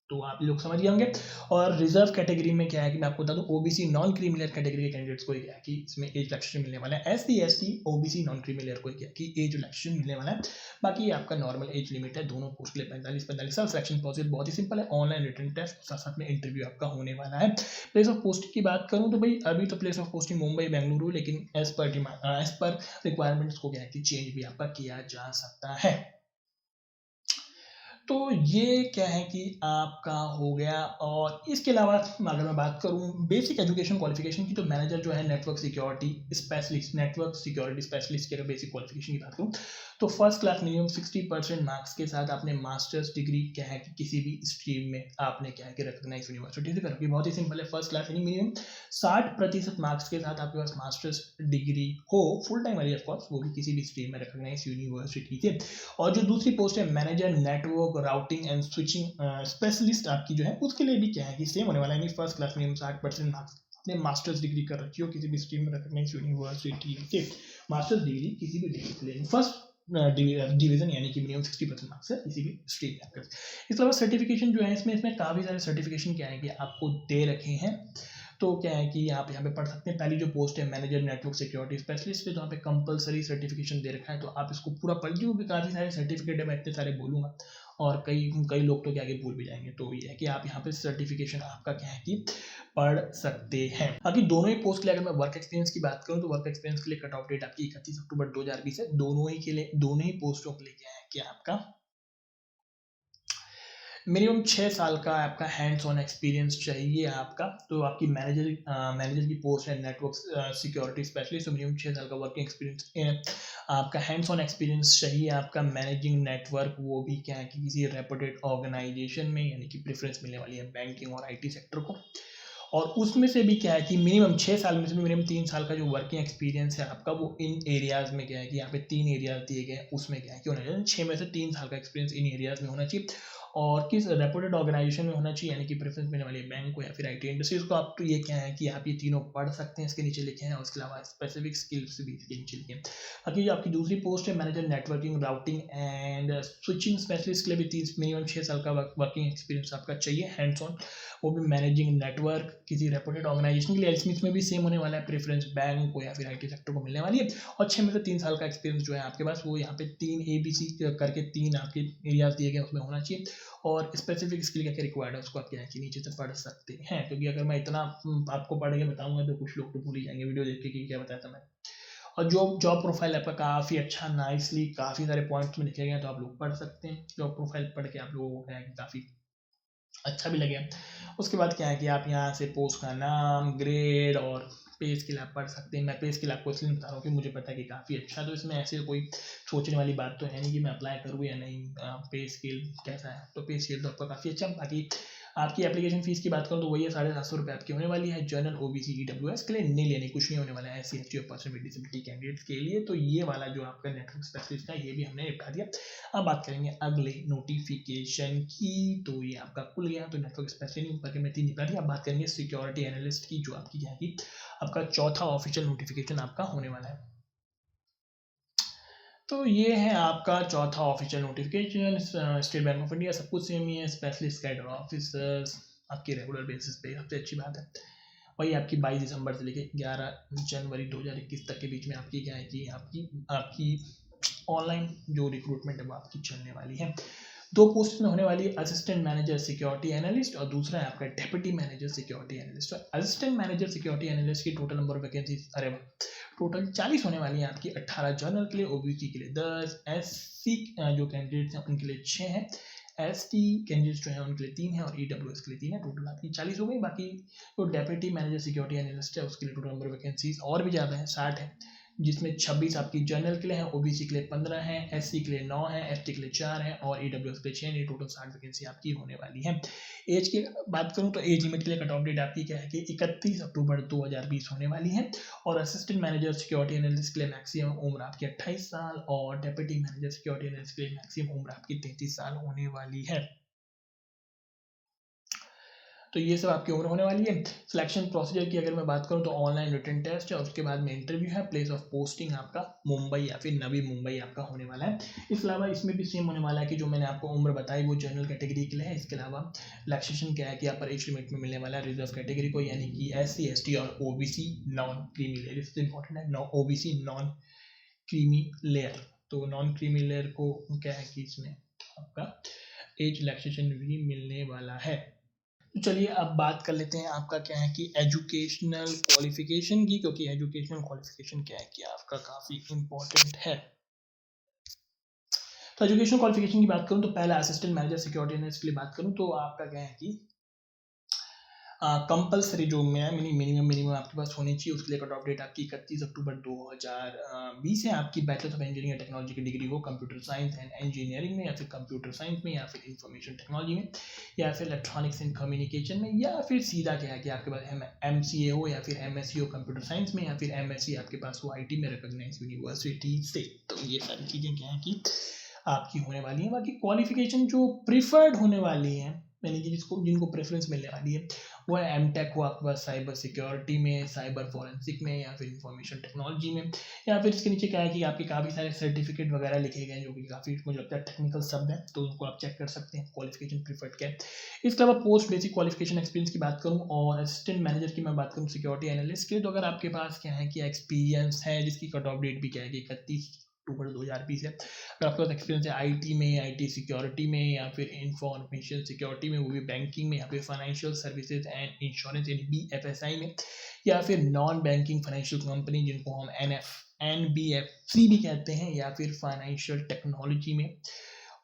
तो आप लोग समझ गए होंगे। और रिजर्व कैटेगरी में क्या है कि मैं आपको बता दूं, OBC नॉन क्रीमिलियर कैटेगरी के कैंडिडेट्स को क्या है कि इसमें एज रिलैक्सेशन मिलने वाला है। SC ST OBC non creamy layer को क्या है कि एज रिलैक्सेशन मिलने वाला है। बाकी आपका नॉर्मल एज लिमिट है दोनों पोस्ट के लिए 45 साल। सिलेक्शन प्रोसेस बहुत ही सिंपल है, ऑनलाइन रिटन टेस्ट, साथ साथ में इंटरव्यू आपका होने वाला है। प्लेस ऑफ पोस्टिंग की बात करूँ तो भाई अभी तो place of posting Mumbai Bengaluru, लेकिन एज पर रिक्वायरमेंट्स को क्या है कि चेंज भी आपका किया जा सकता है। तो ये क्या है कि आपका हो गया। और इसके अलावा अगर मैं बात करूं बेसिक एजुकेशन क्वालिफिकेशन की, तो मैनेजर जो है नेटवर्क सिक्योरिटी स्पेशलिस्ट के बेसिक क्वालिफिकेशन की बात करूं तो फर्स्ट क्लास मिनिमम 60% मार्क्स के साथ आपने मास्टर्स डिग्री क्या है कि किसी भी स्ट्रीम में आपने क्या है कि रिकॉग्नाइज यूनिवर्सिटी से करोगे। बहुत ही सिंपल है, फर्स्ट क्लास यानी मिनिमम 60% मार्क्स के साथ आपके पास मास्टर्स डिग्री हो, फुल टाइम वाली ऑफकोर्स, वो भी किसी भी स्ट्रीम में रिकॉग्नाइज यूनिवर्सिटी से। और जो दूसरी पोस्ट है manager network routing and switching specialist आपकी जो है उसके लिए भी क्या है कि सेम होने वाला है, यानी फर्स्ट क्लास मिनिमम 60% मार्क्स अपने मास्टर्स डिग्री कर रखी हो किसी भी स्ट्रीम में रिकॉग्नाइज यूनिवर्सिटी से, मास्टर्स डिग्री किसी भी डिग्री के लिए फर्स्ट डिवीजन यानी कि मिनिमम 60% मार्क्स है किसी भी स्ट्रीम में। इसके अलावा सर्टिफिकेशन जो है इसमें काफ़ी सारे सर्टिफिकेशन क्या है कि आपको दे रखे हैं। तो क्या है कि आप यहाँ पे पढ़ सकते हैं। पहली जो पोस्ट है मैनेजर नेटवर्क सिक्योरिटी स्पेशलिस्ट पे, तो यहाँ पे कंपलसरी सर्टिफिकेशन दे रखा है, तो आप इसको पूरा पढ़ लीजिए। काफ़ी सारे सर्टिफिकेट है, मैं इतने सारे बोलूँगा और कई लोग तो क्या आगे भूल भी जाएंगे। तो ये है कि आप यहाँ पे सर्टिफिकेशन आपका क्या है कि पढ़ सकते हैं। बाकी दोनों ही पोस्ट के लिए अगर मैं वर्क एक्सपीरियंस की बात करूँ तो वर्क एक्सपीरियंस के लिए कट ऑफ डेट आपकी 31 अक्टूबर 2020 है। दोनों ही पोस्टों के लिए क्या है कि आपका मिनिमम 6 साल का आपका हैंड्स ऑन एक्सपीरियंस चाहिए आपका। तो आपकी मैनेजर की पोस्ट है नेटवर्क सिक्योरिटी स्पेशलिस्ट, तो मिनिमम 6 साल का वर्किंग एक्सपीरियंस आपका हैंड्स ऑन एक्सपीरियंस चाहिए आपका मैनेजिंग नेटवर्क, वो भी क्या है कि किसी रेपुटेड ऑर्गेनाइजेशन में, यानी कि प्रेफरेंस मिलने वाली है बैंकिंग और IT सेक्टर को। और उसमें से भी क्या है कि मिनिमम 6 साल में से मिनिमम 3 साल का जो वर्किंग एक्सपीरियंस है आपका वो इन एरियाज़ में क्या है कि यहाँ पे 3 एरियाज दिए गए हैं, उसमें क्या है कि होना चाहिए 6 में से 3 साल का एक्सपीरियंस इन एरियाज़ में होना चाहिए। और किस रेपुटेड ऑर्गेनाइजेशन में होना चाहिए, यानी कि प्रेफरेंस मिलने वाली बैंक को या फिर IT इंडस्ट्रीज को। आप तो ये क्या है कि आप ये तीनों पढ़ सकते हैं, इसके नीचे लिखे हैं, और उसके अलावा स्पेसिफिक स्किल्स भी इसके नीचे लिखे हैं। बाकी जो आपकी दूसरी पोस्ट है manager networking routing and switching specialist के लिए भी मिनिमम 6 साल का वर्किंग एक्सपीरियंस आपका चाहिए, हैंड्स ऑन, वो भी मैनेजिंग नेटवर्क किसी रेपुटेड ऑर्गेनाइजेशन के लिए। इसमें भी सेम होने वाला है, प्रेफरेंस बैंक को या फिर IT सेक्टर को मिलने वाली है, और 6 में से 3 साल का एक्सपीरियंस जो है आपके पास वो यहाँ पे 3 ABC करके 3 आपके एरियाज दिए गए उसमें होना चाहिए। और स्पेसिफिक स्किल क्या क्या रिक्वायर्ड है उसको आप क्या है कि नीचे से पढ़ सकते हैं, क्योंकि अगर मैं इतना आपको पढ़ के बताऊंगा तो कुछ लोग तो भूल ही जाएंगे वीडियो देख के कि क्या बताया था मैं। और जो जॉब प्रोफाइल आपका काफ़ी अच्छा नाइसली काफ़ी सारे पॉइंट्स में लिखे गए हैं, तो आप लोग पढ़ सकते हैं। जॉब प्रोफाइल पढ़ के आप लोगों को क्या है कि काफ़ी अच्छा भी लगे। उसके बाद क्या है कि आप यहाँ से पोस्ट का नाम, ग्रेड और पे स्केल आप पढ़ सकते हैं। मैं पे स्केल आपको इसलिए बता रहा हूँ कि मुझे पता है कि काफ़ी अच्छा, तो इसमें ऐसे कोई सोचने वाली बात तो है नहीं कि मैं अप्लाई करूँ या नहीं, पे स्केल कैसा है, तो पे स्केल तो आपका काफ़ी अच्छा। बाकी आपकी एप्लीकेशन फीस की बात करूँ तो वही है 750 रुपये आपकी होने वाली है, जनरल OBC EWS के लिए नहीं लेनी, कुछ नहीं होने वाला है SC ST और पर्सन विद डिसेबिलिटी कैंडिडेट्स के लिए। तो ये वाला जो आपका नेटवर्क स्पेशलिस्ट है ये भी हमने निपटा दिया। अब बात करेंगे अगले नोटिफिकेशन की, तो ये आपका खुल गया, तो नेटवर्क स्पेशलिस्ट ऊपर के मैं 3 निपटा दिया। अब बात करेंगे सिक्योरिटी एनालिस्ट की, जो आपकी क्या है कि आपका चौथा ऑफिशियल नोटिफिकेशन आपका होने वाला है। तो ये है आपका चौथा official notification, state bank of India, सब कुछ सेम ही है, स्पेशलिस्ट कैडर ऑफिसर्स आपकी रेगुलर बेसिस पे, सबसे अच्छी बात है। वही आपकी 22 दिसंबर से लेके 11 जनवरी 2021 तक के बीच में आपकी क्या है कि आपकी ऑनलाइन जो रिक्रूटमेंट है वो आपकी चलने वाली है। 2 पोस्ट में होने वाली है, असिस्टेंट मैनेजर सिक्योरिटी एनालिस्ट, और दूसरा है आपका deputy manager security analyst. Assistant manager security analyst की total number of vacancies total 40 होने वाली है आपकी, 18 जनरल के लिए, OBC के लिए 10, SC जो कैंडिडेट्स हैं उनके लिए 6 हैं, ST कैंडिडेट्स जो है उनके लिए 3 है, और EWS के लिए 3 है, टोटल आपकी 40 हो गई। बाकी जो डेप्यूटी मैनेजर सिक्योरिटी एनालिस्ट है उसके लिए टोटल नंबर वैकेंसीज और भी ज़्यादा है, 60 है, जिसमें 26 आपकी जनरल के लिए है, OBC के लिए 15 है, SC के लिए 9 है, ST के लिए 4 है, और EWS के लिए 6 है। टोटल 60 वैकेंसी आपकी होने वाली है। एज की बात करूं तो एज लिमिट के लिए कट ऑफ डेट आपकी क्या है कि 31 अक्टूबर 2020 होने वाली है, और असिस्टेंट मैनेजर सिक्योरिटी एनालिस्ट के लिए मैक्सिमम उम्र आपकी 28 साल, और डेप्यूटी मैनेजर सिक्योरिटी एनालिस्ट के लिए मैक्सिमम उम्र आपकी 33 साल होने वाली है। तो ये सब आपकी उम्र होने वाली है। सिलेक्शन प्रोसीजर की अगर मैं बात करूं तो ऑनलाइन रिटन टेस्ट है, उसके बाद में इंटरव्यू है, प्लेस ऑफ पोस्टिंग आपका मुंबई या फिर नवी मुंबई आपका होने वाला है। इसके अलावा इसमें भी सेम होने वाला है कि जो मैंने आपको उम्र बताई वो जनरल कैटेगरी के लिए है। इसके अलावा रिलैक्सेशन क्या है कि यहाँ पर एज लिमिट में मिलने वाला है रिजर्व कैटेगरी को, यानी कि SC ST और OBC नॉन क्रीमी लेयर, इससे इंपॉर्टेंट है OBC नॉन क्रीमी लेयर। तो नॉन क्रीमी लेयर को क्या है कि इसमें आपका एज रिलैक्सेशन भी मिलने वाला है। तो चलिए अब बात कर लेते हैं आपका क्या है कि एजुकेशनल क्वालिफिकेशन की, क्योंकि एजुकेशनल क्वालिफिकेशन क्या है कि आपका काफ़ी इम्पोर्टेंट है। तो एजुकेशनल क्वालिफिकेशन की बात करूं तो पहला असिस्टेंट मैनेजर सिक्योरिटी एनालिस्ट के लिए बात करूं तो आपका क्या है कि कंपलसरी जो मिनिमम आपके पास होनी चाहिए, उसके लिए कट ऑफ डेट आपकी 31 अक्टूबर 2020 है। आपकी bachelor of engineering and technology की डिग्री हो कंप्यूटर साइंस एंड इंजीनियरिंग में, या फिर कंप्यूटर साइंस में, या फिर इंफॉर्मेशन टेक्नोलॉजी में, या फिर इलेक्ट्रॉनिक्स एंड कम्युनिकेशन में, या फिर सीधा क्या है कि आपके पास MCA हो, या फिर MSc हो कंप्यूटर साइंस में, या फिर MSc आपके पास हो IT में रिकॉग्नाइज्ड यूनिवर्सिटी से। तो ये सारी चीज़ें क्या है कि आपकी होने वाली है। बाकी क्वालिफिकेशन जो प्रिफर्ड होने वाली है, यानी कि जिनको प्रेफरेंस मिलने वाली है, वो है M.Tech हो आपके पास साइबर सिक्योरिटी में, साइबर फॉरेंसिक में, या फिर इंफॉर्मेशन टेक्नोलॉजी में, या फिर इसके नीचे क्या है कि आपके काफ़ी सारे सर्टिफिकेट वगैरह लिखे गए हैं जो कि काफ़ी मुझे लगता है टेक्निकल शब्द है, तो उनको आप चेक कर सकते हैं क्वालिफिकेशन प्रिफर्ड क्या है। इसके अलावा पोस्ट बेसिक क्वालिफिकेशन एक्सपीरियंस की बात करूँ और असिस्टेंट मैनेजर की मैं बात करूँ सिक्योरिटी एनालिस्ट के, तो अगर आपके पास क्या है कि एक्सपीरियंस है, जिसकी कट ऑफ डेट भी क्या है कि 31 अक्टूबर 2020 है, अगर आपके पास एक्सपीरियंस है IT में, IT सिक्योरिटी में, या फिर इंफॉर्मेशन सिक्योरिटी में, वो भी बैंकिंग में, या फिर फाइनेंशियल सर्विसेज एंड इंश्योरेंस यानी BFSI में, या फिर नॉन बैंकिंग फाइनेंशियल कंपनी जिनको हम NBFC भी कहते हैं, या फिर फाइनेंशियल टेक्नोलॉजी में,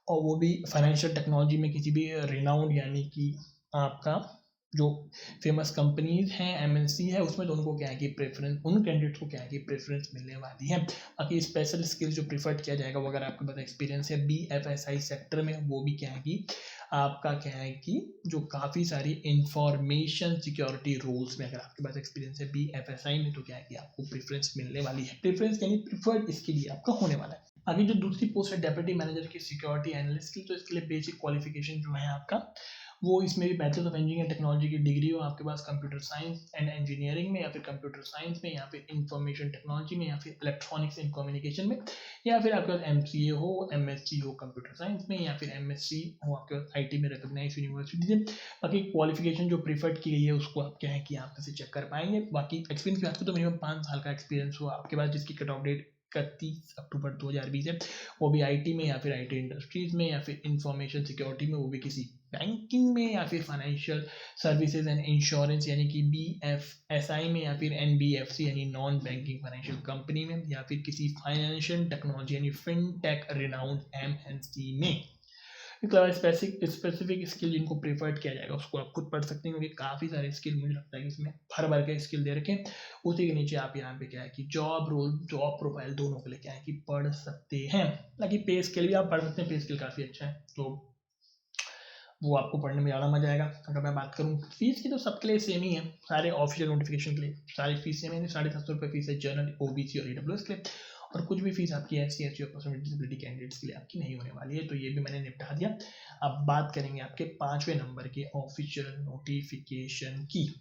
और वो भी फाइनेंशियल टेक्नोलॉजी में किसी भी रिनाउंड यानी कि आपका जो फेमस कंपनीज हैं MNC है उसमें, तो उनको क्या है कि प्रेफरेंस, उन कैंडिडेट्स को क्या है कि प्रेफरेंस मिलने वाली है। बाकी स्पेशल स्किल्स जो प्रीफर्ड किया जाएगा वो अगर आपके पास एक्सपीरियंस है BFSI सेक्टर में, वो भी क्या है कि आपका क्या है कि जो काफ़ी सारी इंफॉर्मेशन सिक्योरिटी रोल्स में अगर आपके पास एक्सपीरियंस है BFSI में, तो क्या है कि आपको प्रेफरेंस मिलने वाली है। प्रेफरेंस यानी प्रीफर्ड इसके लिए आपका होने वाला है। आगे जो दूसरी पोस्ट है डेप्यूटी मैनेजर की सिक्योरिटी एनालिस्ट की, तो इसके लिए बेसिक क्वालिफिकेशन जो है आपका वो इसमें भी बैचलर ऑफ इंजीनियरिंग टेक्नोलॉजी की डिग्री हो आपके पास कंप्यूटर साइंस एंड इंजीनियरिंग में, या फिर कंप्यूटर साइंस में, या फिर इंफॉर्मेशन टेक्नोलॉजी में, या फिर इलेक्ट्रॉनिक्स एंड कम्युनिकेशन में, या फिर आपके पास एमसीए हो, एमएससी हो कंप्यूटर साइंस में, या फिर एमएससी हो आपके पास आईटी में रिकॉग्नाइज्ड यूनिवर्सिटी से। बाकी क्वालिफिकेशन जो प्रीफर्ड की गई है उसको आप क्या है कि आप इसे चेक कर पाएंगे। बाकी एक्सपीरियंस की बात करें तो मिनिमम 5 साल का एक्सपीरियंस हो आपके पास, जिसकी कट ऑफ डेट 31 अक्टूबर 2020 है, वो भी आईटी में या फिर आईटी इंडस्ट्रीज में या फिर इंफॉर्मेशन सिक्योरिटी में, वो भी किसी बैंकिंग में या फिर फाइनेंशियल सर्विसेज एंड इंश्योरेंस यानी कि बीएफएसआई में, या फिर एनबीएफसी यानी नॉन बैंकिंग फाइनेंशियल कंपनी में, या फिर किसी फाइनेंशियल टेक्नोलॉजी यानी फिनटेक रिनाउंड एमएनसी में। इसके अलावा स्पेसिफिक स्किल जिनको प्रीफर्ड किया जाएगा उसको आप खुद पढ़ सकते हैं, क्योंकि काफ़ी सारे स्किल मुझे लगता है कि इसमें भर भर के स्किल दे रखे। उसी के नीचे आप यहाँ पे क्या है कि जॉब रोल जॉब प्रोफाइल दोनों के लिए क्या है कि पढ़ सकते हैं। बाकी पे स्केल भी आप पढ़ सकते हैं, पे स्केल काफ़ी अच्छा है, तो वो आपको पढ़ने में ज़्यादा मजा आएगा। अगर मैं बात करूँ फीस की तो सबके लिए सेम ही है, सारे ऑफिशियल नोटिफिकेशन के लिए सारी फीस सेम है। 750 फीस है जनरल, ओबीसी और ईडब्ल्यूएस के लिए, और कुछ भी फीस आपकी एससी एसटी और पर्सन विद डिसेबिलिटी कैंडिडेट्स के लिए आपकी नहीं होने वाली है, तो ये भी मैंने निपटा दिया। अब बात करेंगे आपके 5वें नंबर के ऑफिशियल नोटिफिकेशन की।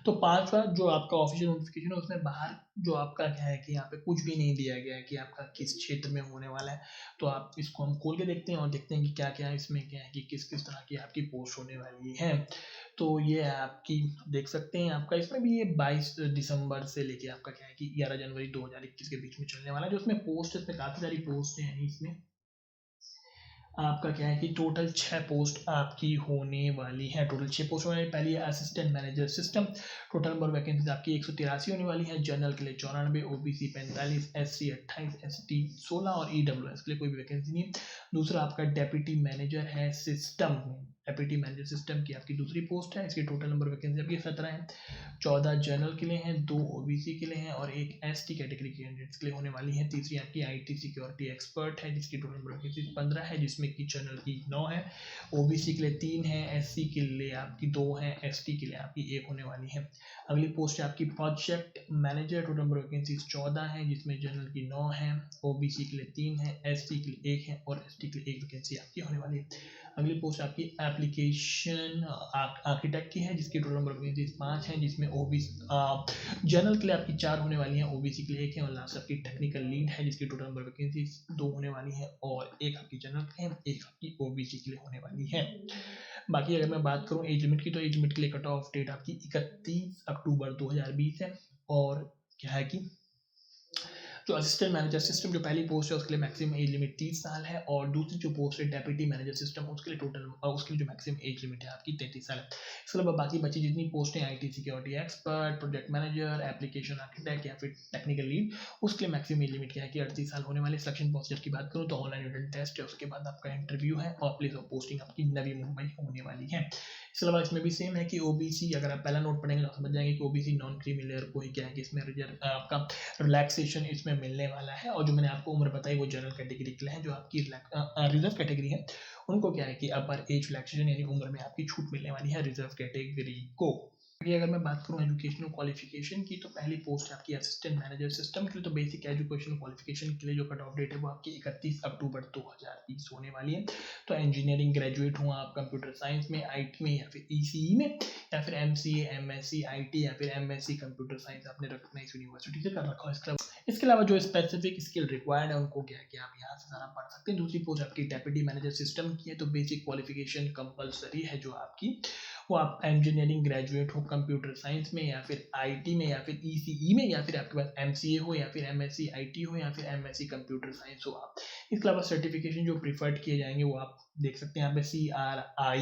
तो 5वां जो आपका ऑफिशियल नोटिफिकेशन है उसमें बाहर जो आपका क्या है कि यहाँ पे कुछ भी नहीं दिया गया है कि आपका किस क्षेत्र में होने वाला है। तो आप इसको हम खोल के देखते हैं और देखते हैं कि क्या क्या है इसमें, क्या है कि किस किस तरह की आपकी पोस्ट होने वाली है। तो ये आपकी देख सकते हैं, आपका इसमें भी ये 22 दिसंबर से लेके आपका क्या है कि 11 जनवरी 2021 के बीच में चलने वाला है। जो इसमें पोस्ट है, इसमें काफ़ी सारी पोस्ट हैं, इसमें आपका क्या है कि टोटल 6 पोस्ट आपकी होने वाली है। टोटल 6 पोस्ट होने वाली। पहली है assistant manager system, total number vacancies आपकी 183 होने वाली है। जनरल के लिए 94, ओबीसी 45, एससी 28, एसटी 16 और ईडब्ल्यूएस के लिए कोई भी वैकेंसी नहीं है। दूसरा आपका डेप्यूटी मैनेजर है सिस्टम, डेप्यूटी मैनेजर सिस्टम की आपकी दूसरी पोस्ट है, इसकी टोटल नंबर वैकेंसी आपकी 17 है। 14 जनरल के लिए हैं, 2 ओबीसी के लिए हैं और 1 एसटी कैटेगरी के कैंडिडेट्स के लिए होने वाली है। तीसरी आपकी आईटी सिक्योरिटी एक्सपर्ट है, जिसकी टोटल नंबर वैकेंसी 15 है, जिसमें कि जनरल की 9 है, ओबीसी के लिए 3 है, एससी के लिए आपकी 2 है, एसटी के लिए आपकी 1 होने वाली है। अगली पोस्ट है आपकी project manager, total number vacancy 14 है, जिसमें जनरल की 9 है, ओबीसी के लिए 3 है, एसटी के लिए 1 है और एसटी के लिए 1 वैकेंसी आपकी होने वाली है। अगली पोस्ट आपकी एप्लीकेशन आर्किटेक्ट की है, जिसकी टोटल नंबर वैकेंसी 5 है, जिसमें ओबीसी जनरल के लिए आपकी 4 होने वाली है, ओबीसी के लिए 1 है, और लास्ट आपकी टेक्निकल लीड है, जिसकी टोटल नंबर वैकेंसी 2 होने वाली है, और 1 आपकी जनरल है, 1 आपकी ओबीसी के लिए होने वाली है। बाकी अगर मैं बात करूँ एज लिमिट की, तो एज लिमिट के लिए कट ऑफ डेट आपकी 31 अक्टूबर 2020 है। और क्या है कि जो असिस्टेंट मैनेजर सिस्टम जो पहली पोस्ट है उसके लिए मैक्सिमम एज लिमिट 30 साल है, और दूसरी जो पोस्ट है डेप्यूटी मैनेजर सिस्टम उसके लिए उसके लिए जो मैक्सिमम एज लिमिट है आपकी 33 साल है। इसके अलावा बाकी बची जितनी पोस्टें IT security expert, project manager, application architect या फिर टेक्निकल लीड, उसके लिए मैक्सिमम एज लिमिट क्या है कि 38 साल होने वाले। सिलेक्शन प्रोसीजर की बात करूँ तो ऑनलाइन रिटन टेस्ट है, उसके बाद आपका इंटरव्यू है और प्लेस ऑफ पोस्टिंग आपकी नवी मुंबई होने वाली है। इसके अलावा इसमें भी सेम है कि ओबीसी, अगर आप पहला नोट पढ़ेंगे तो समझ जाएंगे कि ओबीसी नॉन क्रीमी लेयर को ही क्या है कि इसमें रिजर्व आपका रिलैक्सेशन इसमें मिलने वाला है। और जो मैंने आपको उम्र बताई वो जनरल कैटेगरी के लिए है, जो आपकी रिजर्व कैटेगरी है उनको क्या है कि अपर एज रिलैक्सेशन यानी उम्र में आपकी छूट मिलने वाली है रिजर्व कैटेगरी को। अगर मैं बात करूं एजुकेशनल क्वालिफिकेशन की, तो पहली पोस्ट है आपकी असिस्टेंट मैनेजर सिस्टम के लिए, तो बेसिक एजुकेशनल क्वालिफिकेशन के लिए जो कट ऑफ डेट है वो आपकी 31 अक्टूबर 2020 होने वाली है। तो इंजीनियरिंग ग्रेजुएट हुआ आप कंप्यूटर साइंस में, आईटी में या फिर ईसीई में, या फिर एमसीए, एमएससी आईटी या फिर एमएससी कंप्यूटर साइंस आपने रिकॉग्नाइज यूनिवर्सिटी से कर रखा है। इसके अलावा जो स्पेसिफिक स्किल रिक्वायर्ड है उनको क्या है कि आप यहाँ से सारा पढ़ सकते हैं। दूसरी पोस्ट आपकी डेप्यूटी मैनेजर सिस्टम की है, तो बेसिक क्वालिफिकेशन कंपलसरी है जो आपकी, वो आप इंजीनियरिंग ग्रेजुएट हो कंप्यूटर साइंस में या फिर आईटी में या फिर ईसीई में, या फिर आपके पास एमसीए हो या फिर एमएससी आईटी हो या फिर एमएससी कंप्यूटर साइंस हो आप। इसके अलावा सर्टिफिकेशन जो प्रीफर्ड किए जाएंगे वो आप देख सकते हैं यहाँ पे CRI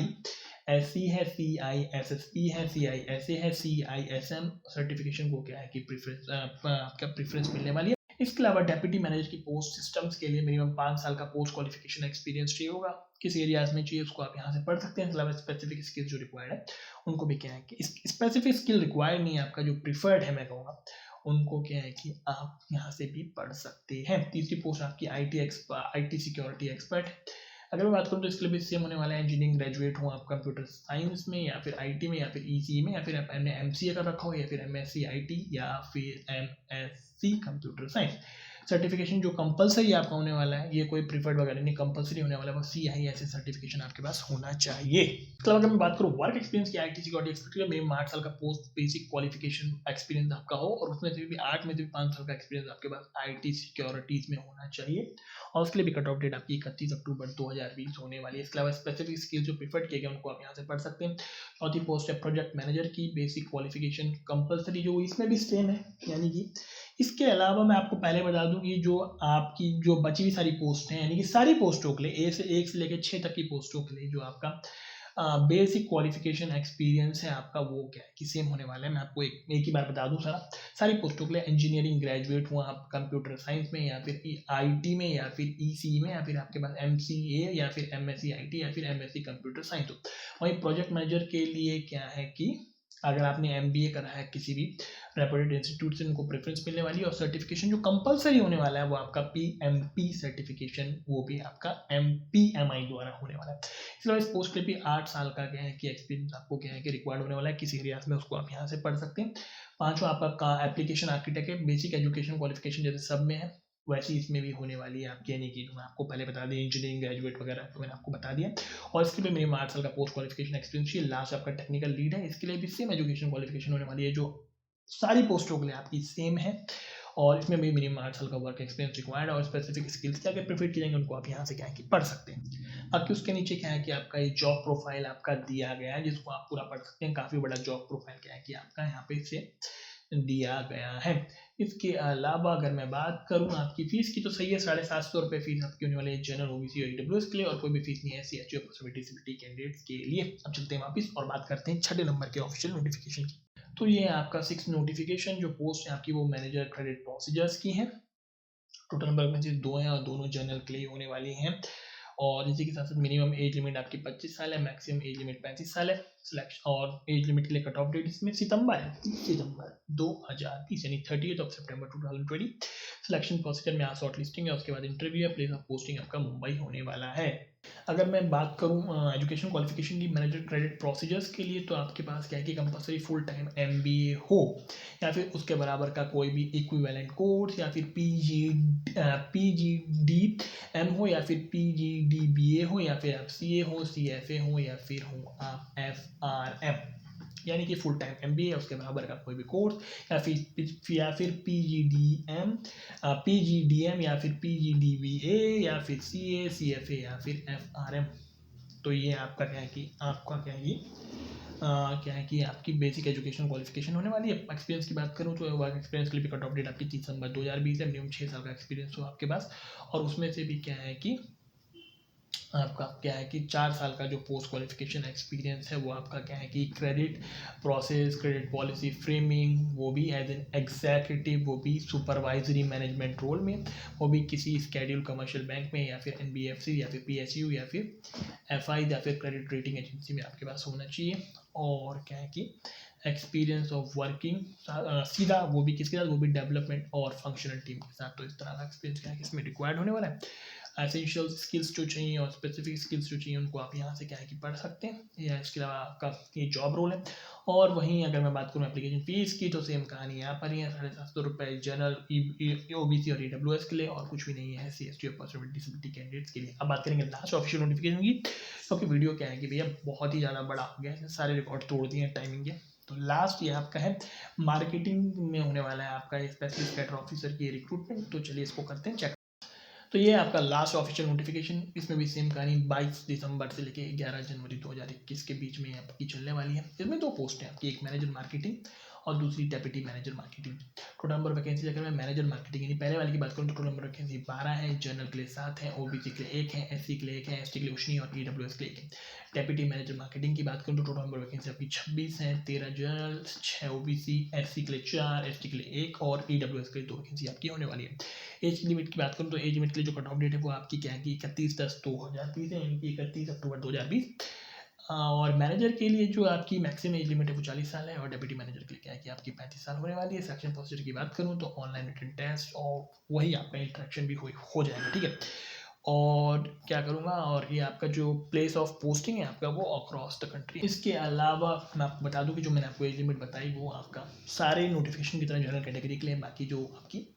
SC है, CISSP है, CISA है, CISM सर्टिफिकेशन को क्या है कि प्रेफरेंस आपका प्रेफरेंस मिलने वाली है। इसके अलावा डेप्यूटी मैनेजर की पोस्ट सिस्टम्स के लिए मिनिमम 5 साल का पोस्ट क्वालिफिकेशन एक्सपीरियंस चाहिए होगा, किस एरियाज में चाहिए उसको आप यहाँ से पढ़ सकते हैं। इसके अलावा स्पेसिफिक स्किल्स जो रिक्वायर्ड है उनको भी क्या है कि स्पेसिफिक स्किल रिक्वायर्ड नहीं है, आपका जो प्रीफर्ड है मैं कहूँगा उनको क्या है कि आप यहाँ से भी पढ़ सकते हैं। तीसरी पोस्ट आपकी आईटी सिक्योरिटी एक्सपर्ट है। अगर मैं बात करूँ तो इसके लिए भी सेम होने वाला है, इंजीनियरिंग ग्रेजुएट हो आप कंप्यूटर साइंस में या फिर आईटी में या फिर ईसीई में, या फिर आपने एमसीए कर रखा हो या फिर एमएससी आईटी या फिर एमएससी कंप्यूटर साइंस। सर्टिफिकेशन जो कंपलसरी आपका होने वाला है, ये कोई प्रीफर्ड वगैरह नहीं, कंपलसरी होने वाला है, बस CISA सर्टिफिकेशन आपके पास होना चाहिए। इसके अलावा अगर मैं बात करूँ वर्क एक्सपीरियंस की, IT सिक्योरिटी एक्सपेक्टेड मिनिमम 8 साल का पोस्ट बेसिक क्वालिफिकेशन एक्सपीरियंस आपका हो, और उसमें से भी 8 में से भी 5 साल का एक्सपीरियंस आपके पास IT सिक्योरिटीज में होना चाहिए, और उसके लिए भी कट ऑफ डेट आपकी 31 अक्टूबर 2020 होने वाली है। इसके अलावा स्पेसिफिक स्किल जो प्रीफर्ड किए गए उनको आप यहाँ से पढ़ सकते हैं। चौथी पोस्ट है प्रोजेक्ट मैनेजर की, बेसिक क्वालिफिकेशन कंपलसरी जो इसमें भी सेम है, यानी कि इसके अलावा मैं आपको पहले बता दूं कि जो आपकी जो बची हुई सारी पोस्ट हैं, यानी कि सारी पोस्टों के लिए एक से लेकर 6 तक की पोस्टों के लिए जो आपका बेसिक क्वालिफिकेशन एक्सपीरियंस है आपका, वो क्या है कि सेम होने वाला है। मैं आपको एक ही बार बता दूं सारी पोस्टों के लिए इंजीनियरिंग ग्रेजुएट हुआ आप कंप्यूटर साइंस में, या फिर IT में, या फिर ECE में, या फिर आपके पास MCA, या फिर MSc IT, या फिर MSc कंप्यूटर साइंस हो। वहीं प्रोजेक्ट मैनेजर के लिए क्या है कि अगर आपने MBA करा है किसी भी रेपुटेड इंस्टीट्यूट से, उनको प्रेफरेंस मिलने वाली है, और सर्टिफिकेशन जो कंपलसरी होने वाला है वो आपका PMP सर्टिफिकेशन, वो भी आपका MPMI द्वारा होने वाला है। इसलिए इस पोस्ट के लिए भी 8 साल का क्या है कि एक्सपीरियंस आपको क्या है कि रिक्वायर्ड होने वाला है किसी एरियाज में, उसको आप यहाँ से पढ़ सकते हैं। पांचवा आपका एप्लीकेशन आर्किटेक्ट है, बेसिक एजुकेशन क्वालिफिकेशन जैसे सब में है वैसे इसमें भी होने वाली है आपकी, यानी कि मैं आपको पहले बता दिया इंजीनियरिंग ग्रेजुएट वगैरह तो मैंने आपको बता दिया। और इसके लिए मिनिमम 8 साल का पोस्ट क्वालिफिकेशन एक्सपीरियंस चाहिए। लास्ट आपका टेक्निकल लीड है, इसके लिए भी सेम एजुकेशन क्वालिफिकेशन होने वाली है, जो सारी पोस्टों के लिए आपकी सेम है, और इसमें भी मिनिमम 8 साल का वर्क एक्सपीरियंस रिक्वायर्ड है, और स्पेसिफिक स्किल्स क्या क्या प्रिफर किए जाएंगे उनको आप यहाँ से क्या है कि पढ़ सकते हैं। बाकी उसके नीचे क्या है कि आपका ये जॉब प्रोफाइल आपका दिया गया है, जिसको आप पूरा पढ़ सकते हैं। काफ़ी बड़ा जॉब प्रोफाइल क्या है कि आपका यहाँ पे से दिया गया है। इसके अलावा अगर मैं बात करूं आपकी फीस की, तो सही है 750 रुपये फीस आपकी होने वाली है जनरल OBC और EWS के लिए, और कोई भी फीस नहीं है SC ST और डिसेबिलिटी कैंडिडेट्स के लिए। अब चलते हैं वापस और बात करते हैं 6 नंबर के ऑफिशियल नोटिफिकेशन की। तो ये आपका 6 नोटिफिकेशन जो पोस्ट है आपकी वो मैनेजर क्रेडिट प्रोसीजर्स की है। टोटल नंबर में 2 हैं और दोनों जनरल के लिए होने वाली हैं, और इसी के साथ साथ मिनिमम एज लिमिट आपकी 25 साल है, मैक्सिमम एज लिमिट 35 साल है। सिलेक्शन और एज लिमिट के लिए कट ऑफ डेट इसमें सितंबर है, 30 सितंबर 2020 यानी 30 सितंबर 2020। सिलेक्शन प्रोसीजर में यहाँ शॉर्ट लिस्टिंग है, उसके बाद इंटरव्यू है, प्लेस ऑफ पोस्टिंग आपका मुंबई होने वाला है। अगर मैं बात करूँ एजुकेशन क्वालिफिकेशन की मैनेजर क्रेडिट प्रोसीजर्स के लिए, तो आपके पास क्या है कि कंपलसरी फुल टाइम MBA हो, या फिर उसके बराबर का कोई भी इक्विवेलेंट कोर्स, या फिर PGDM हो, या फिर PGDBA हो, या फिर आप CA हो, CFA हो, या फिर हो आप FRM, यानी कि फुल टाइम MBA उसके बराबर का कोई भी कोर्स, या फिर PGDM या फिर PGDBA या फिर CA CFA या फिर FRM। तो ये आपका क्या है कि क्या है कि आपकी बेसिक एजुकेशन क्वालिफिकेशन होने वाली है। एक्सपीरियंस की बात करूँ तो वर्क एक्सपीरियंस के लिए भी कट ऑफ डेट आपकी 30 सितंबर 2020 है। मिनिमम 6 साल का एक्सपीरियंस हो आपके पास, और उसमें से भी क्या है कि आपका क्या है कि 4 साल का जो पोस्ट क्वालिफिकेशन एक्सपीरियंस है वो आपका क्या है कि credit process, credit policy framing, वो भी एज एन एग्जीक्यूटिव, वो भी सुपरवाइजरी मैनेजमेंट रोल में, वो भी किसी स्केड्यूल कमर्शियल बैंक में, या फिर NBFC या फिर PSU या फिर FI या फिर क्रेडिट रेटिंग एजेंसी में आपके पास होना चाहिए। और क्या है कि एक्सपीरियंस ऑफ वर्किंग सीधा वो भी किसके साथ, वो भी डेवलपमेंट और फंक्शनल टीम के साथ। तो इस तरह का एक्सपीरियंस क्या है कि इसमें रिक्वायर्ड होने वाला है। एसेंशियल स्किल्स जो चाहिए और स्पेसिफिक स्किल्स जो चाहिए उनको आप यहाँ से क्या है कि पढ़ सकते हैं, या इसके अलावा आपका ये जॉब रोल है। और वहीं अगर मैं बात करूँ एप्लीकेशन फीस की, तो सेम कहानी यहाँ पर ही है, 750 रुपये जनरल OBC और EWS के लिए, और कुछ भी नहीं है SC ST और डिसेबिलिटी कैंडिडेट्स के लिए। अब बात करेंगे लास्ट ऑफिशियल नोटिफिकेशन की, क्योंकि वीडियो क्या है कि भैया बहुत ही ज़्यादा बड़ा हो गया है, सारे रिकॉर्ड तोड़ दिए हैं टाइमिंग के। तो लास्ट ये आपका है मार्केटिंग में होने वाला है आपका स्पेशलिस्ट कैडर ऑफिसर की रिक्रूटमेंट। तो चलिए इसको करते हैं चेक। तो ये आपका लास्ट ऑफिशियल नोटिफिकेशन, इसमें भी सेम कहानी 22 दिसंबर से लेके 11 जनवरी 2021 के बीच में आपकी चलने वाली है। इसमें 2 पोस्ट हैं आपकी, एक मैनेजर मार्केटिंग और दूसरी deputy manager marketing. Total number vacancy अगर मैं मैनेजर मार्केटिंग यानी पहले वाले की बात करूँ तो टोटल नंबर वैकेंसी 12 है, जनरल के लिए 7 है, OBC के लिए 1 है, SC के लिए 1 है, ST के लिए कुछ नहीं, और EWS के लिए 1 है। डेप्यूटी मैनेजर मार्केटिंग की बात करूँ तो टोटल नंबर वैकेंसी आपकी 26 है, 13 जनरल, 6 OBC, SC के लिए 4, ST के लिए 1 और EWS के लिए 2 वैकेंसी आपकी होने वाली है। एज लिमिट की बात करूँ तो एज लिमिट के लिए जो कट ऑफ डेट है वो आपकी क्या है कि 31/10/2020 है, यानी कि 31 अक्टूबर 2020। और मैनेजर के लिए जो आपकी मैक्सिमम एज लिमिट है वो 40 साल है, और डेप्यूटी मैनेजर के लिए क्या है कि आपकी 35 साल होने वाली है। सिलेक्शन प्रोसीजर की बात करूँ तो ऑनलाइन रिटन टेस्ट और वही आपका इंटरेक्शन भी हो जाएगा, ठीक है। और क्या करूँगा, और ये आपका जो प्लेस ऑफ पोस्टिंग है आपका वो अक्रॉस द कंट्री। इसके अलावा मैं आपको बता दूं कि जो मैंने आपको एज लिमिट बताई वो आपका सारे नोटिफिकेशन की तरह जनरल कैटेगरी के लिए, बाकी जो आपकी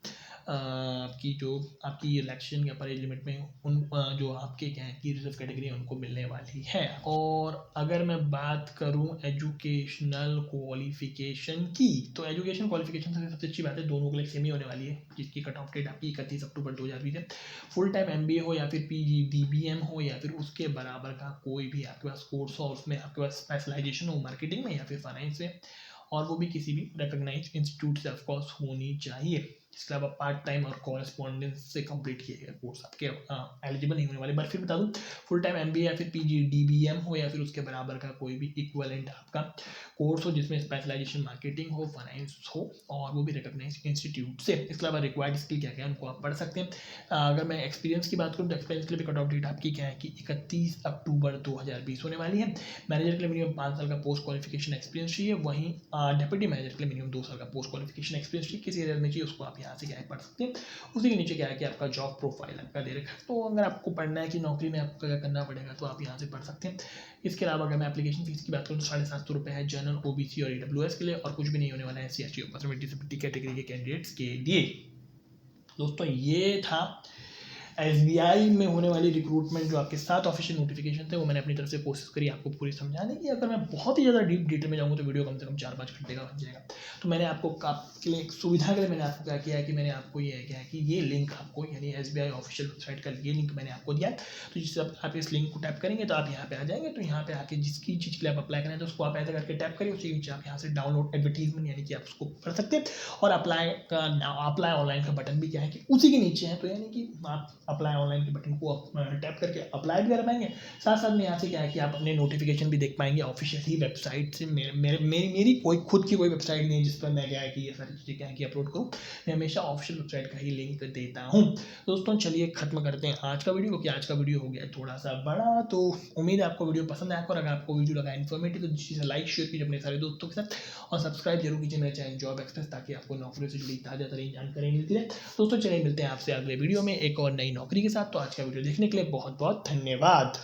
आपकी जो आपकी इलेक्शन या अपर एज लिमिट में उन जो आपके क्या है कि रिजर्व कैटेगरी है उनको मिलने वाली है। और अगर मैं बात करूं एजुकेशनल क्वालिफिकेशन की, तो एजुकेशन क्वालिफिकेशन से सबसे अच्छी बात है दोनों के लिए सेम ही होने वाली है, जिसकी कट ऑफ डेट आपकी 31 अक्टूबर 2020 है। फुल टाइम एमबीए हो या फिर पीजी डीबीएम हो या फिर उसके बराबर का कोई भी आपके पास कोर्स हो, उसमें आपके पास स्पेशलाइजेशन हो मार्केटिंग में या फिर फाइनेंस में, और वो भी किसी भी रिकॉग्नाइज्ड इंस्टीट्यूट से ऑफकोर्स होनी चाहिए। इसके अलावा पार्ट टाइम और कॉरेस्पॉन्डेंस से कंप्लीट किए गए कोर्स आपके एलिजिबल नहीं होने वाले। बट फिर बता दूं, फुल टाइम एमबीए या फिर पीजी डीबीएम हो या फिर उसके बराबर का कोई भी इक्विवेलेंट आपका कोर्स हो जिसमें स्पेशलाइजेशन मार्केटिंग हो, फाइनेंस हो, और वो भी रिकॉग्नाइज इंस्टीट्यूट से। इसके अलावा रिक्वायर्ड स्किल क्या क्या है उनको आप पढ़ सकते हैं। अगर मैं एक्सपीरियंस की बात करूँ तो एक्सपीरियंस के लिए कट ऑफ डेट आपकी क्या है कि 31 अक्टूबर 2020 होने वाली है। मैनेजर के लिए मिनिमम 5 साल का पोस्ट क्वालिफिकेशन एक्सपीरियंस चाहिए, वहीं डिप्टी मैनेजर के लिए मिनिमम 2 साल का पोस्ट क्वालिफिकेशन एक्सपीरियंस चाहिए। किसी एरिया में चाहिए उसको आप यहाँ से क्या है पढ़ सकते हैं। उसी के नीचे क्या है कि आपका जॉब प्रोफाइल आपका दे रखा है, तो अगर आपको पढ़ना है कि नौकरी में आपको क्या करना पड़ेगा तो आप यहाँ से पढ़ सकते हैं। इसके अलावा अगर मैं एप्लीकेशन फीस की बात करूँ तो 750 रुपये है जनरल, ओबीसी और ईडब्ल्यूएस के लिए, और कुछ भी नहीं होने वाला है एससी एसटी और डिसेबिलिटी कैटेगरी के कैंडिडेट्स के लिए। दोस्तों ये था एसबीआई में होने वाली रिक्रूटमेंट जो आपके 7 ऑफिशियल नोटिफिकेशन थे, वो मैंने अपनी तरफ से कोशिश करी आपको पूरी समझाने की। अगर मैं बहुत ही ज़्यादा डीप डिटेल में जाऊँगा तो वीडियो कम से कम 4-5 घंटे का बन जाएगा। तो मैंने आपको आपके लिए एक सुविधा के लिए मैंने आपको क्या किया है कि मैंने आपको ये क्या है कि ये लिंक आपको यानी एसबीआई ऑफिशियल वेबसाइट का ये लिंक मैंने आपको दिया है। तो जिससे आप इस लिंक को टैप करेंगे तो आप यहाँ पे आ जाएंगे। तो यहाँ पे आके जिसकी चीज़ के लिए आप अप्लाई करें तो उसको आप ऐसे करके टैप करिए, उसके नीचे आप यहाँ से डाउनलोड एडवर्टीजमेंट यानी कि आप उसको पढ़ सकते हैं। और अप्लाई ऑनलाइन का बटन भी क्या है कि उसी के नीचे है, तो यानी कि आप अप्लाई ऑनलाइन के बटन को टैप करके अप्लाई भी कर पाएंगे। साथ साथ में यहाँ से क्या है कि आप अपने नोटिफिकेशन भी देख पाएंगे ऑफिशियली वेबसाइट से। मेरी कोई खुद की कोई वेबसाइट नहीं है जिस पर मैं क्या है कि ये सारी चीज़ें क्या है कि अपलोड करूँ। मैं हमेशा ऑफिशियल वेबसाइट का ही लिंक देता हूँ। दोस्तों चलिए खत्म करते हैं आज का वीडियो, क्योंकि आज का वीडियो हो गया थोड़ा सा बड़ा। तो उम्मीद है आपको वीडियो पसंद आया, और अगर आपको वीडियो लगा इन्फॉर्मेटिव तो जिसे लाइक शेयर कीजिए अपने सारे दोस्तों के साथ, और सब्सक्राइब जरूर कीजिए मेरे चैनल जॉब एक्सप्रेस, ताकि आपको नौकरी से जुड़ी ताज़ा तरीन जानकारी मिलती रहे। दोस्तों चलिए मिलते हैं आपसे अगले वीडियो में एक और नई नौकरी के साथ। तो आज का वीडियो देखने के लिए बहुत बहुत धन्यवाद।